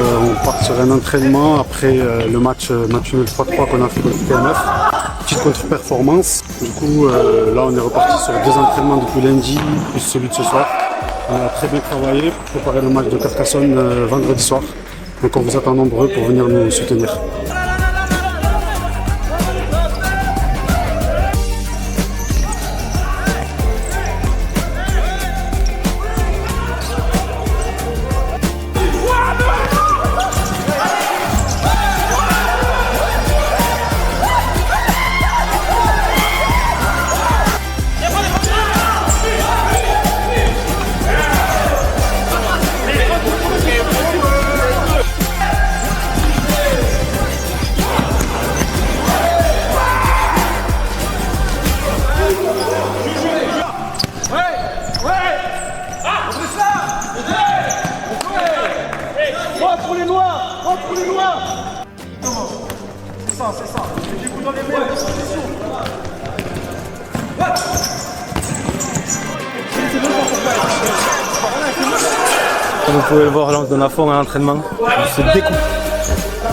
on part sur un entraînement après le match nul 3-3 qu'on a fait contre TNF. Petite contre-performance. Du coup, là, on est reparti sur 2 entraînements depuis lundi, plus celui de ce soir. On a très bien travaillé pour préparer le match de Carcassonne vendredi soir. Donc, on vous attend nombreux pour venir nous soutenir. C'est ça. Mettez-vous dans les meilleures dispositions. Comme vous pouvez le voir, là on se donne à fond à l'entraînement. On se découpe.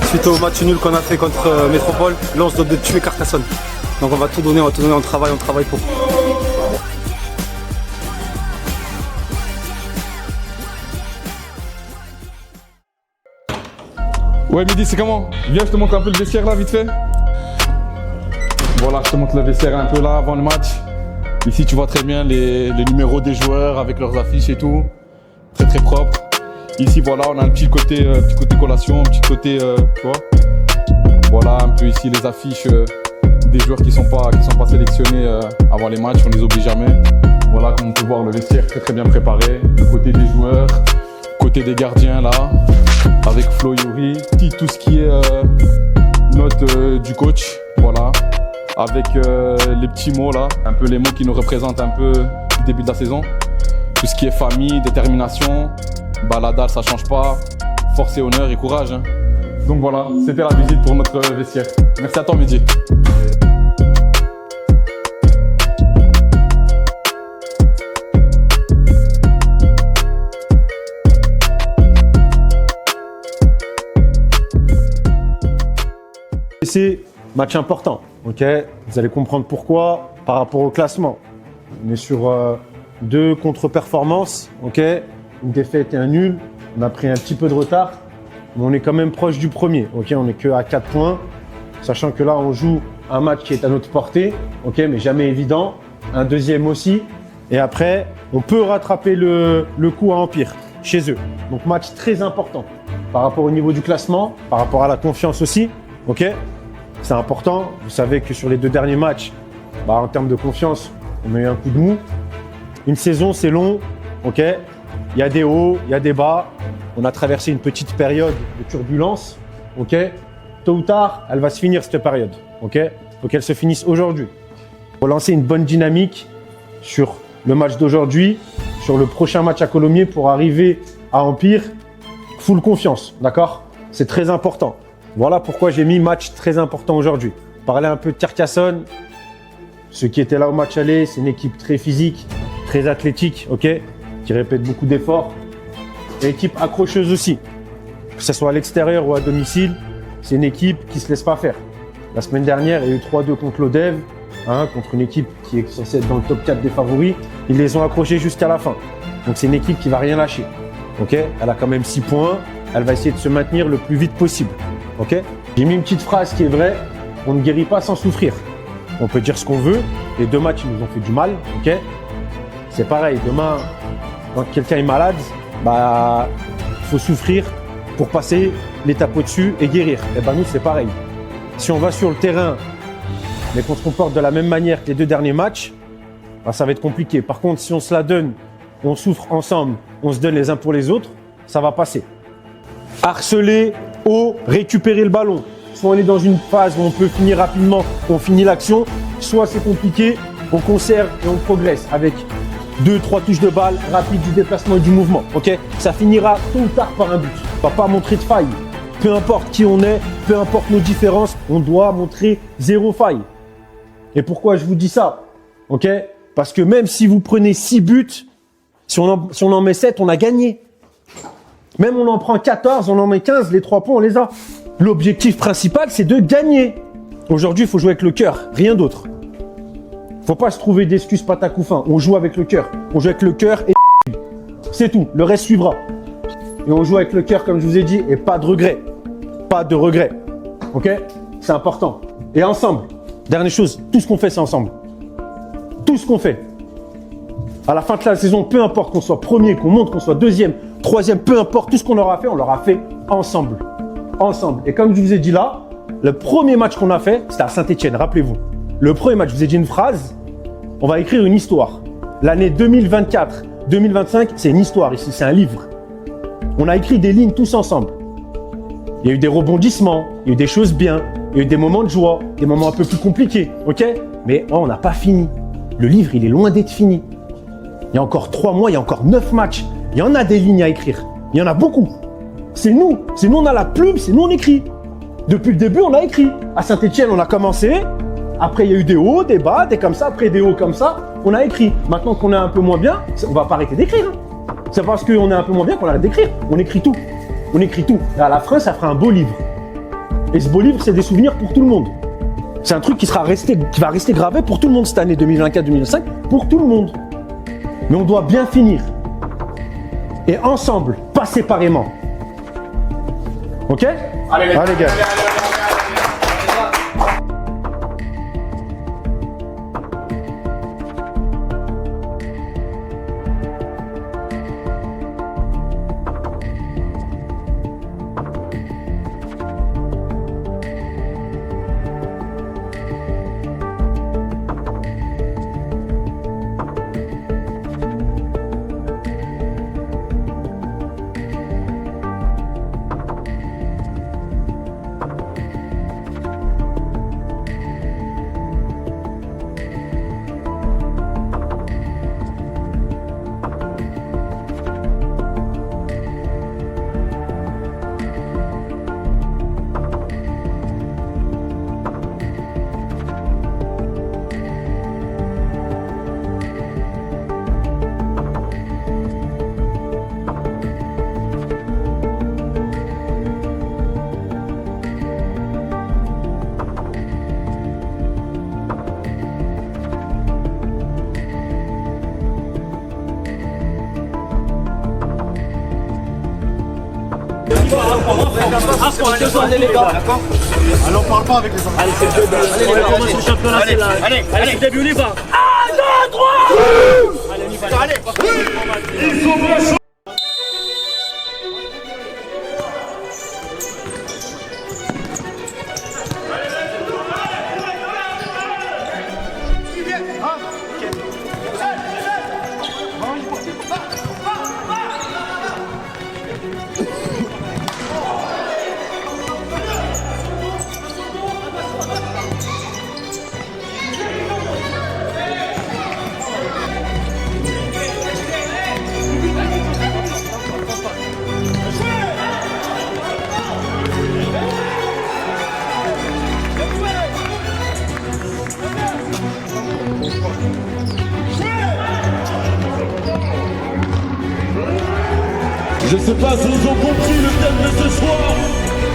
Suite au match nul qu'on a fait contre Métropole, là on se donne de tuer Carcassonne. Donc on va tout donner, on travaille pour. Ouais Mehdi, c'est comment? Viens, je te montre un peu le vestiaire là, vite fait. Voilà, je te montre le vestiaire un peu là, avant le match. Ici, tu vois très bien les numéros des joueurs avec leurs affiches et tout. Très très propre. Ici, voilà, on a un petit côté collation, un petit côté, tu vois. Voilà, un peu ici les affiches des joueurs qui sont pas sélectionnés avant les matchs, on les oublie jamais. Voilà, comme on peut voir, le vestiaire très très bien préparé. Le côté des joueurs, côté des gardiens là. Avec Flo Yuri, tout ce qui est note du coach, voilà, avec les petits mots là, un peu les mots qui nous représentent un peu du début de la saison. Tout ce qui est famille, détermination, la dalle ça change pas, force et honneur et courage. Hein. Donc voilà, c'était la visite pour notre vestiaire. Merci à toi Mehdi. C'est match important, ok. Vous allez comprendre pourquoi par rapport au classement. On est sur 2 contre-performances, ok. Une défaite et un nul. On a pris un petit peu de retard, mais on est quand même proche du premier, ok. On n'est que à 4 points, sachant que là on joue un match qui est à notre portée, ok, mais jamais évident. Un deuxième aussi, et après on peut rattraper le coup à Empire chez eux. Donc match très important par rapport au niveau du classement, par rapport à la confiance aussi, ok. C'est important. Vous savez que sur les 2 derniers matchs, en termes de confiance, on a eu un coup de mou. Une saison, c'est long, ok. Il y a des hauts, il y a des bas. On a traversé une petite période de turbulence, ok. Tôt ou tard, elle va se finir cette période, ok. Faut qu'elle se finisse aujourd'hui. Pour lancer une bonne dynamique sur le match d'aujourd'hui, sur le prochain match à Colomiers pour arriver à Empire, full confiance, d'accord. C'est très important. Voilà pourquoi j'ai mis match très important aujourd'hui. Parler un peu de Carcassonne. Ceux qui étaient là au match aller, c'est une équipe très physique, très athlétique, ok, qui répète beaucoup d'efforts. Et équipe accrocheuse aussi. Que ce soit à l'extérieur ou à domicile, c'est une équipe qui ne se laisse pas faire. La semaine dernière, il y a eu 3-2 contre l'Odev, contre une équipe qui est censée être dans le top 4 des favoris. Ils les ont accrochés jusqu'à la fin. Donc c'est une équipe qui ne va rien lâcher. Ok, elle a quand même 6 points. Elle va essayer de se maintenir le plus vite possible. Okay. J'ai mis une petite phrase qui est vraie, on ne guérit pas sans souffrir. On peut dire ce qu'on veut, les 2 matchs ils nous ont fait du mal, ok. C'est pareil, demain, quand quelqu'un est malade, il faut souffrir pour passer l'étape au-dessus et guérir. Et nous c'est pareil. Si on va sur le terrain, mais qu'on se comporte de la même manière que les 2 derniers matchs, ça va être compliqué. Par contre, si on se la donne, on souffre ensemble, on se donne les uns pour les autres, ça va passer. Harceler, récupérer le ballon. Soit on est dans une phase où on peut finir rapidement, on finit l'action, soit c'est compliqué, on conserve et on progresse avec 2-3 touches de balle, rapide du déplacement et du mouvement. Ok, ça finira tôt ou tard par un but. On ne va pas montrer de faille. Peu importe qui on est, peu importe nos différences, on doit montrer 0 faille. Et pourquoi je vous dis ça? Ok, parce que même si vous prenez 6 buts, si on en met 7, on a gagné. Même on en prend 14, on en met 15, les 3 points, on les a. L'objectif principal, c'est de gagner. Aujourd'hui, il faut jouer avec le cœur, rien d'autre. Faut pas se trouver d'excuses patacoufin. On joue avec le cœur. On joue avec le cœur et c'est tout. Le reste suivra. Et on joue avec le cœur, comme je vous ai dit, et pas de regret. Pas de regret. Ok? C'est important. Et ensemble. Dernière chose, tout ce qu'on fait, c'est ensemble. Tout ce qu'on fait. À la fin de la saison, peu importe qu'on soit premier, qu'on monte, qu'on soit deuxième, troisième, peu importe, tout ce qu'on aura fait, on l'aura fait ensemble. Ensemble. Et comme je vous ai dit là, le premier match qu'on a fait, c'était à Saint-Etienne, rappelez-vous. Le premier match, je vous ai dit une phrase, on va écrire une histoire. L'année 2024, 2025, c'est une histoire ici, c'est un livre. On a écrit des lignes tous ensemble. Il y a eu des rebondissements, il y a eu des choses bien, il y a eu des moments de joie, des moments un peu plus compliqués, ok? Mais on n'a pas fini. Le livre, il est loin d'être fini. Il y a encore 3 mois, il y a encore 9 matchs. Il y en a des lignes à écrire. Il y en a beaucoup. C'est nous, on a la plume, c'est nous on écrit. Depuis le début, on a écrit. À Saint-Etienne, on a commencé. Après, il y a eu des hauts, des bas, des comme ça. Après, des hauts comme ça. On a écrit. Maintenant qu'on est un peu moins bien, on va pas arrêter d'écrire. Hein. C'est parce qu'on est un peu moins bien qu'on arrête d'écrire. On écrit tout. On écrit tout. Et à la fin, ça fera un beau livre. Et ce beau livre, c'est des souvenirs pour tout le monde. C'est un truc qui va rester gravé pour tout le monde cette année 2024-2025, pour tout le monde. Mais on doit bien finir. Et ensemble, pas séparément. Ok? Allez les gars. Alors parle pas avec les enfants. Allez, c'est le début. Allez, les gars, on commence le championnat, c'est là. Allez, c'est le début, on y va. 1, 2, 3. Allez, on y va. Allez. Je sais pas s'ils ont compris le thème de ce soir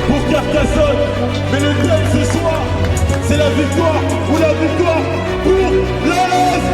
pour Carcassonne, mais le thème ce soir, c'est la victoire ou la victoire pour la LAS.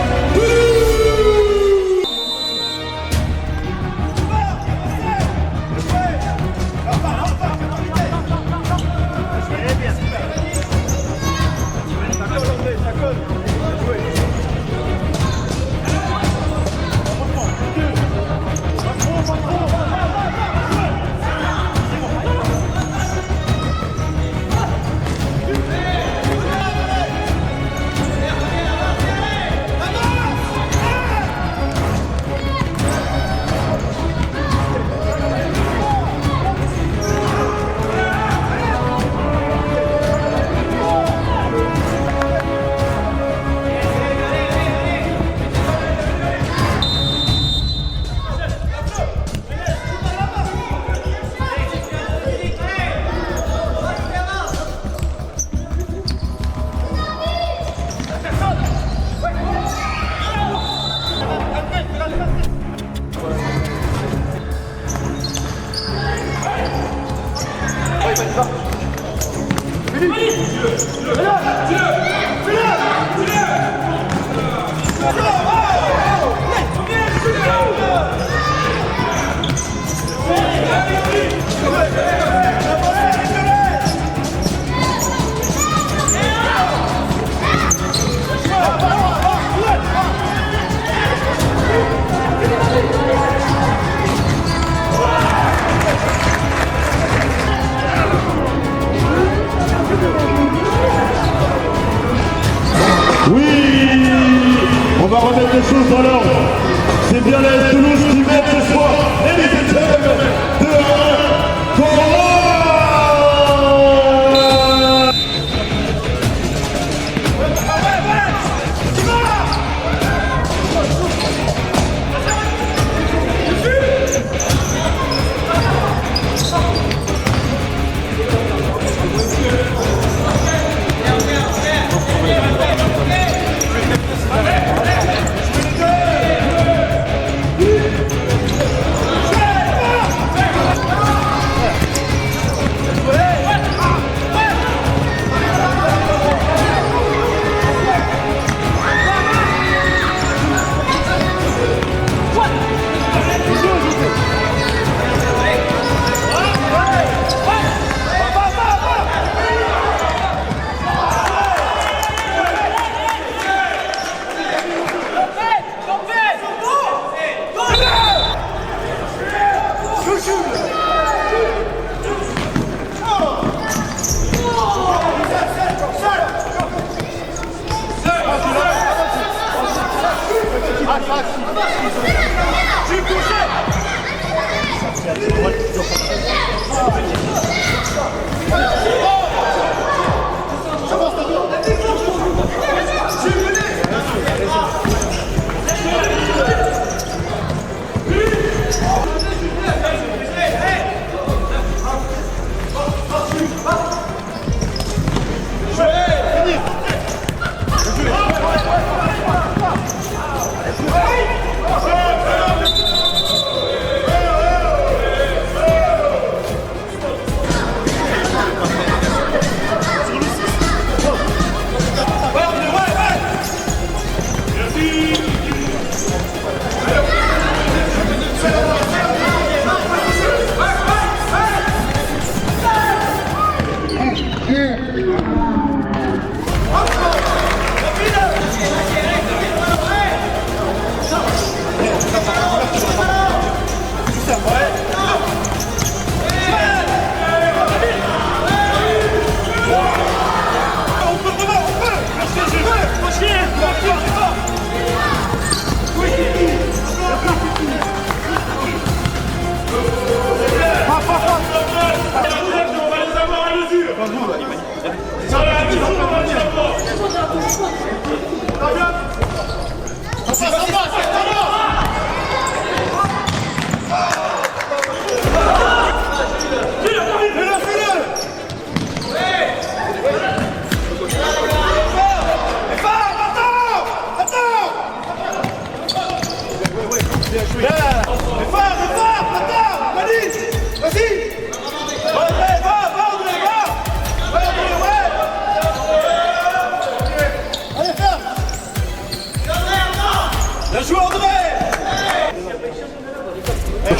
Oui, on va remettre les choses dans l'ordre. C'est bien la Toulouse qui mène ce soir. Et les étoiles de 1 Corona.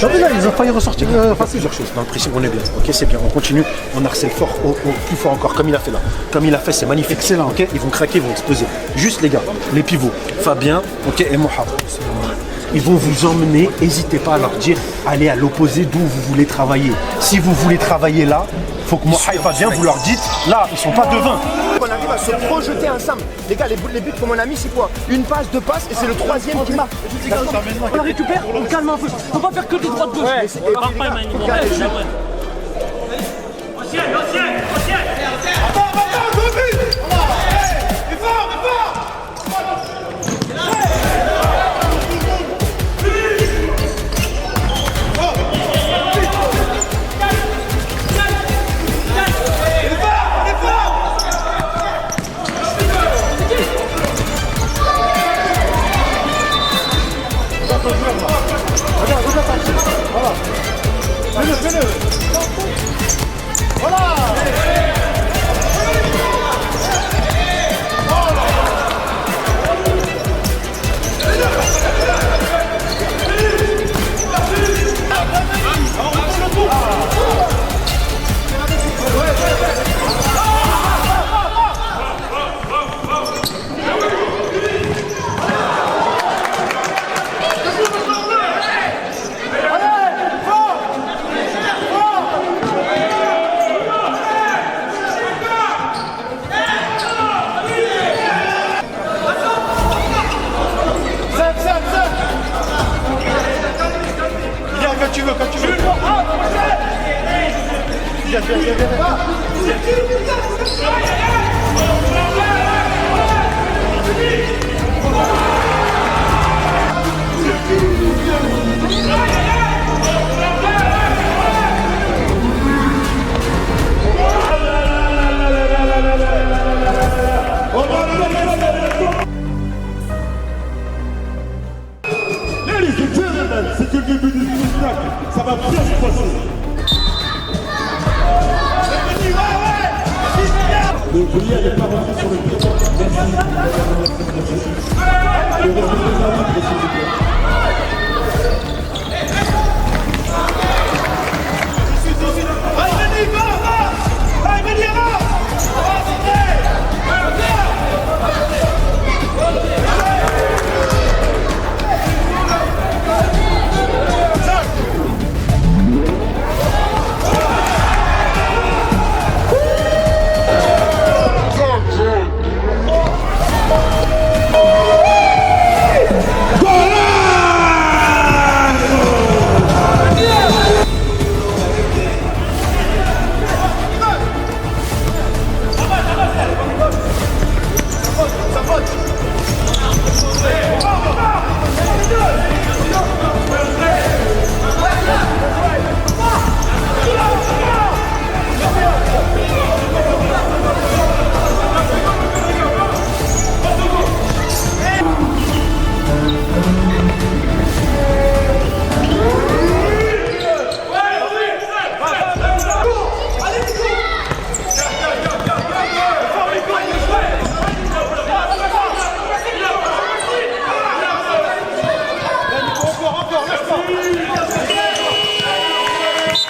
Là, ils ont failli ressortir plusieurs choses. Dans le pressing, on est bien. Ok, c'est bien. On continue. On harcèle fort, plus fort encore, comme il a fait là. Comme il a fait, c'est magnifique. Excellent. Ok, ils vont craquer, ils vont exploser. Juste les gars, les pivots, Fabien, ok, et Mohab. Ils vont vous emmener. N'hésitez pas à leur dire, allez à l'opposé d'où vous voulez travailler. Si vous voulez travailler là, faut que Mohab et Fabien, vous leur dites, là, ils sont pas devins. On arrive à se projeter ensemble. Les gars, les buts que mon ami, c'est quoi? Une passe, deux passes, et c'est le troisième qui marque. On la récupère, on calme un peu. Faut pas faire que des droits de gauche. Fais-le. Voilà. Ladies and gentlemen, c'est que le début du spectacle. Ça va bien se passer. Le brillant n'est pas rentré sur le pied.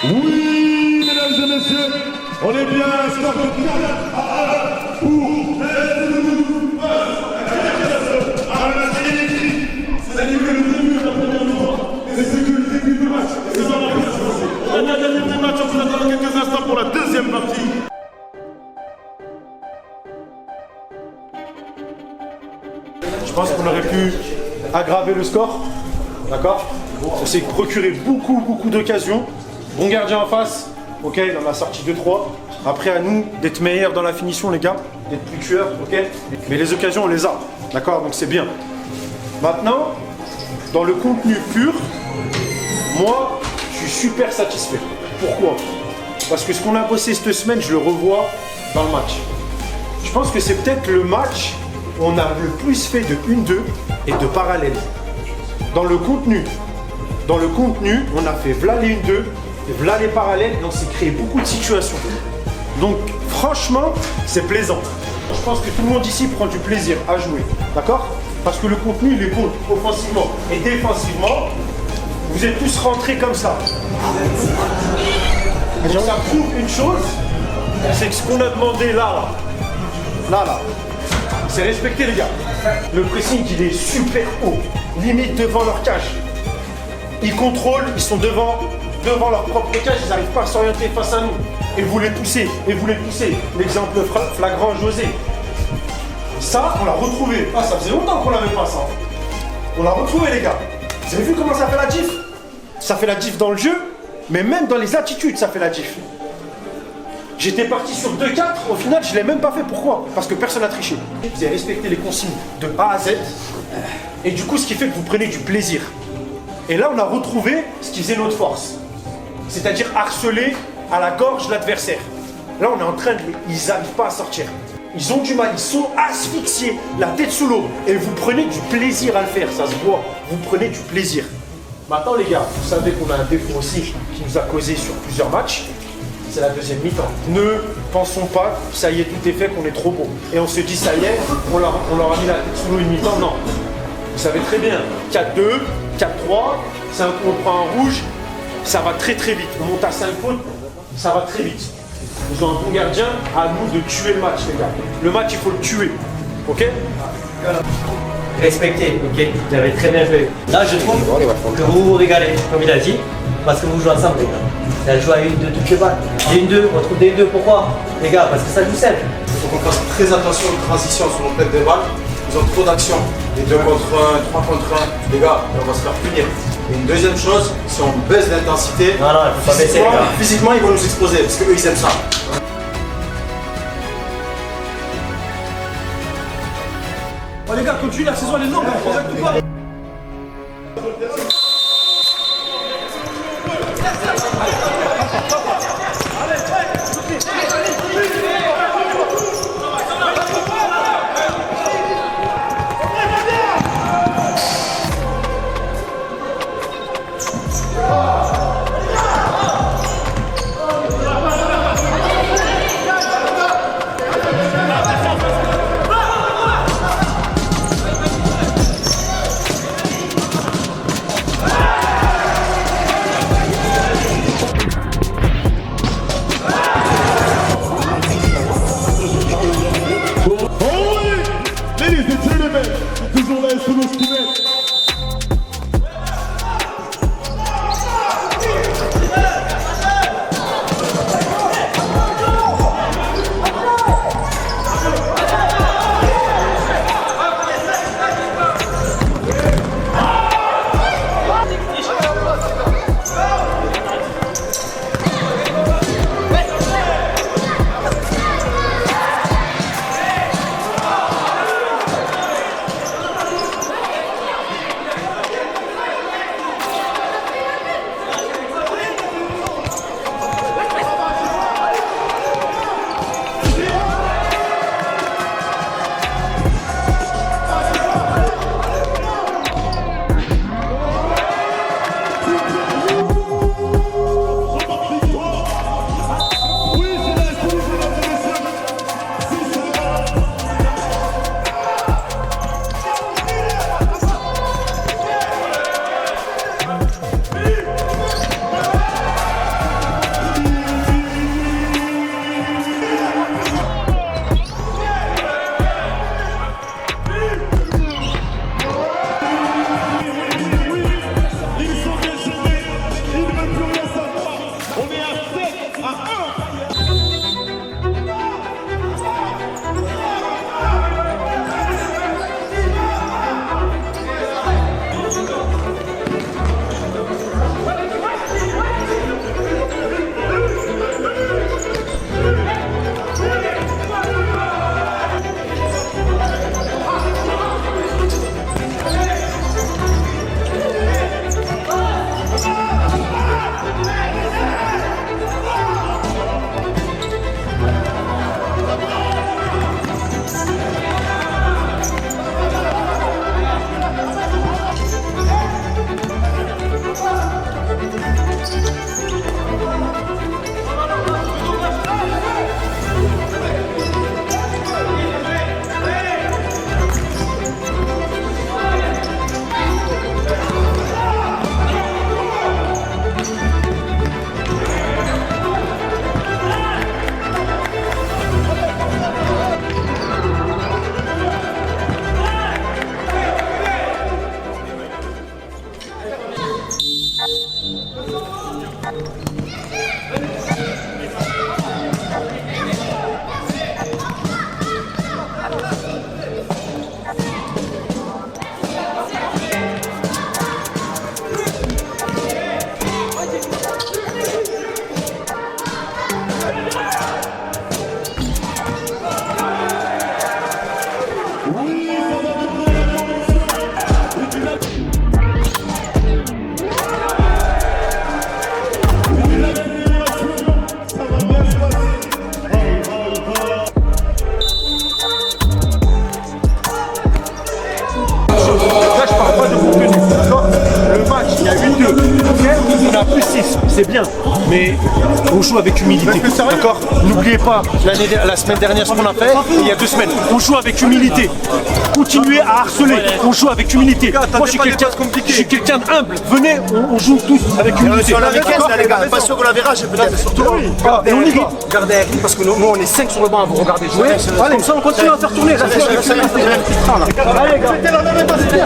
Oui, mesdames et messieurs, on est bien score de 4 à 1 pour c'est que le début de la première mi-temps, et c'est que le début du match, et ça va bien se passer. On a gagné le match, on vous attend dans quelques instants pour la deuxième partie. Je pense qu'on aurait pu aggraver le score, d'accord? Ça s'est procuré beaucoup d'occasions. Bon gardien en face, ok, il en a sorti 2-3. Après à nous d'être meilleurs dans la finition les gars, d'être plus tueurs, ok? Mais les occasions on les a, d'accord? Donc c'est bien. Maintenant, dans le contenu pur, moi je suis super satisfait. Pourquoi? Parce que ce qu'on a bossé cette semaine, je le revois dans le match. Je pense que c'est peut-être le match où on a le plus fait de 1-2 et de parallèles. Dans le contenu, on a fait v'là les 1-2 et v'là les parallèles et on s'est créé beaucoup de situations. Donc franchement, c'est plaisant. Je pense que tout le monde ici prend du plaisir à jouer, d'accord? Parce que le contenu, il est bon, offensivement et défensivement. Vous êtes tous rentrés comme ça. Et ça prouve une chose, c'est que ce qu'on a demandé là, c'est respecter les gars. Le pressing, il est super haut, limite devant leur cage. Ils contrôlent, ils sont devant leur propre cage, ils n'arrivent pas à s'orienter face à nous. Et vous les poussez, L'exemple flagrant, José. Ça, on l'a retrouvé. Ah, ça faisait longtemps qu'on l'avait pas, ça. On l'a retrouvé, les gars. Vous avez vu comment ça fait la diff? Ça fait la diff dans le jeu, mais même dans les attitudes, ça fait la diff. J'étais parti sur 2-4, au final, je ne l'ai même pas fait. Pourquoi? Parce que personne n'a triché. Vous avez respecté les consignes de A à Z. Et du coup, ce qui fait que vous prenez du plaisir. Et là, on a retrouvé ce qui faisait notre force. C'est-à-dire harceler à la gorge l'adversaire. Là, on est en train de... Ils n'arrivent pas à sortir. Ils ont du mal, ils sont asphyxiés, la tête sous l'eau. Et vous prenez du plaisir à le faire, ça se voit. Vous prenez du plaisir. Maintenant, les gars, vous savez qu'on a un défaut aussi qui nous a causé sur plusieurs matchs. C'est la deuxième mi-temps. Ne pensons pas, ça y est, tout est fait, qu'on est trop bon. Et on se dit, ça y est, on leur a mis la tête sous l'eau une mi-temps. Non. Vous savez très bien, 4-2, 4-3, on prend un rouge, ça va très vite. On monte à 5 fautes, ça va très vite. Ils ont un bon gardien, à nous de tuer le match, les gars. Le match, il faut le tuer. Ok? Respectez, ok? Vous avez très bien joué. Là, je trouve que vous vous régalez, comme il a dit, parce que vous jouez ensemble, les gars. Elle joue à 1-2 toutes les balles. Des 1-2, on trouve des 1-2, pourquoi? Les gars, parce que ça joue simple. Il faut qu'on fasse très attention aux transitions sur le tête des balles. Ils ont trop d'actions. Les 2 contre 1, 3 contre 1. Les gars, on va se faire punir. Et une deuxième chose, si on baisse l'intensité, Non, non, il faut pas baisser, les gars. physiquement ils vont nous exploser parce qu'eux ils aiment ça. Oh les gars, continue, la saison elle est longue, on arrête ou pas? Ladies and gentlemen, toujours là sur nos skinettes. c'est bien, mais on joue avec humilité, d'accord? N'oubliez pas la semaine dernière ce qu'on a fait, et il y a 2 semaines, on joue avec humilité. Continuez à harceler, on joue avec humilité. Moi je suis quelqu'un d'humble, venez, on joue tous avec humilité. Sur la vitesse là les gars, pas sûr qu'on la verra, peut-être surtout. Et on y va. Gardez avec nous parce que nous on est 5 sur le banc à vous regarder jouer. Allez, comme ça on continue à faire tourner. Allez gars, c'était la même intensité.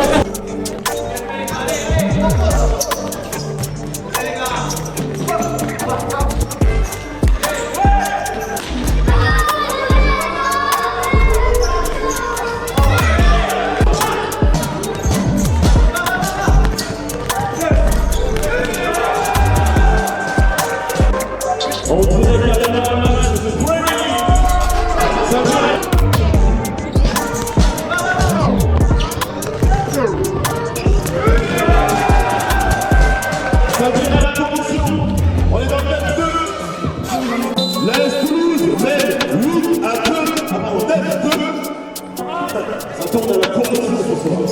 Ça devient la correction. On est dans le 4-2. L'AS Toulouse mène 8 à 2. Pardon, 9-2. Ça tourne à la correction ce soir.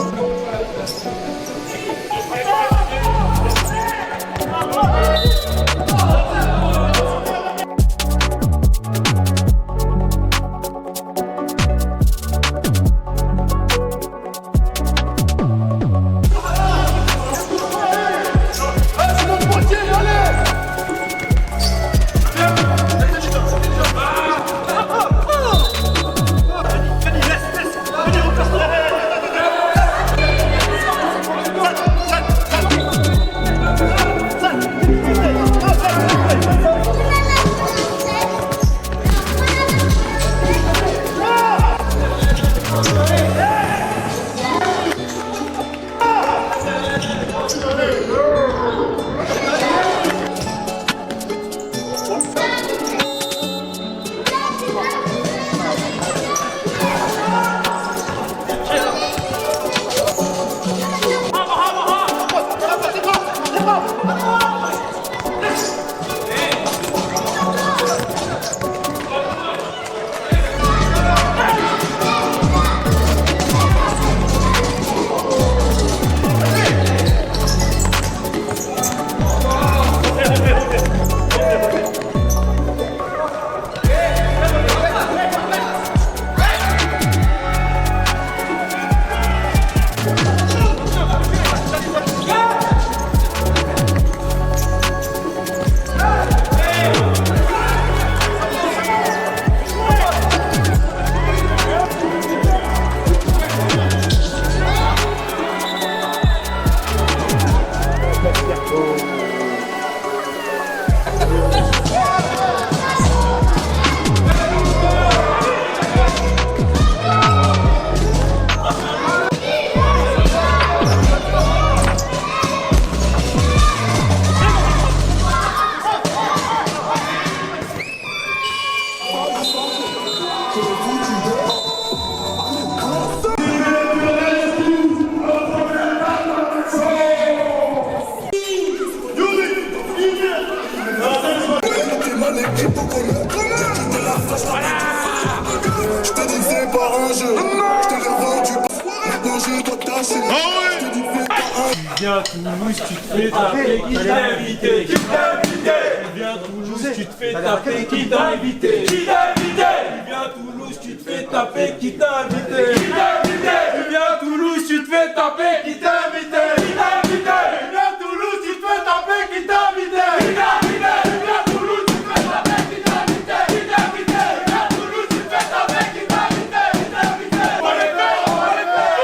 Viens Toulouse, tu te fais taper, qui t'a invité? Qui t'a invité? Viens Toulouse, tu te fais taper, qui t'a invité? Qui t'a invité? Viens Toulouse, tu te fais taper, qui t'a invité? Qui t'a invité? Viens Toulouse, tu te fais taper, qui t'a invité? Qui t'a invité? Viens Toulouse, tu te fais taper, qui t'a invité? Qui t'a invité? Viens Toulouse, tu te fais taper, qui t'a invité? Qui t'a invité? Viens Toulouse, tu te fais taper, qui t'a invité? Qui t'a invité? On va les faire, on va les faire!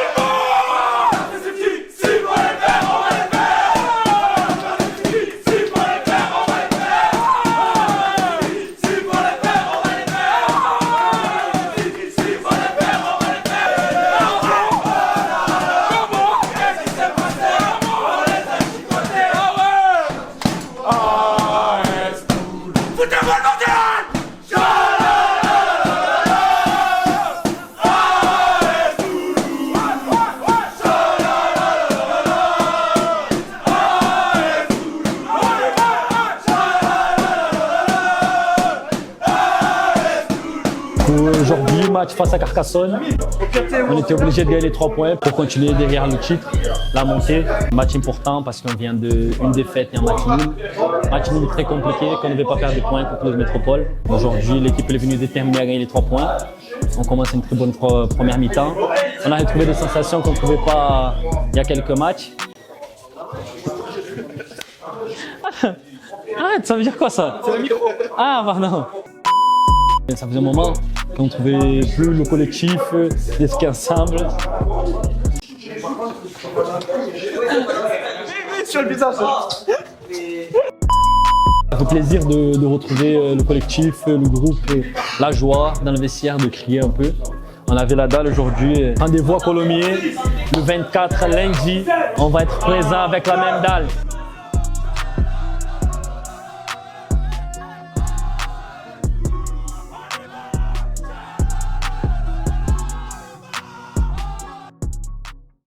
C'est qui? Si on va les faire, on va les faire! Si on va les faire, on va les faire! Si on va les faire, on va les faire! Si on va les faire, on va les faire! Comment? Qu'est-ce qui s'est passé? On les a chicotés! Ah ouais! Foutez-moi le bordel! Aujourd'hui, match face à Carcassonne. On était obligé de gagner les 3 points pour continuer derrière le titre, la montée. Match important parce qu'on vient d'une défaite et un match nul. Match nul très compliqué, qu'on ne devait pas perdre des points contre le Métropole. Aujourd'hui, l'équipe est venue déterminée à gagner les 3 points. On commence une très bonne première mi-temps. On a retrouvé des sensations qu'on ne trouvait pas il y a quelques matchs. Arrête, ça veut dire quoi ça? C'est le micro. Ah, pardon. Ça faisait un moment qu'on ne trouvait plus le collectif, l'esprit ensemble. Sur le visage. Ça fait plaisir de retrouver le collectif, le groupe, la joie dans le vestiaire, de crier un peu. On avait la dalle aujourd'hui. Rendez-vous à Colomiers, le 24 lundi. On va être présent avec la même dalle.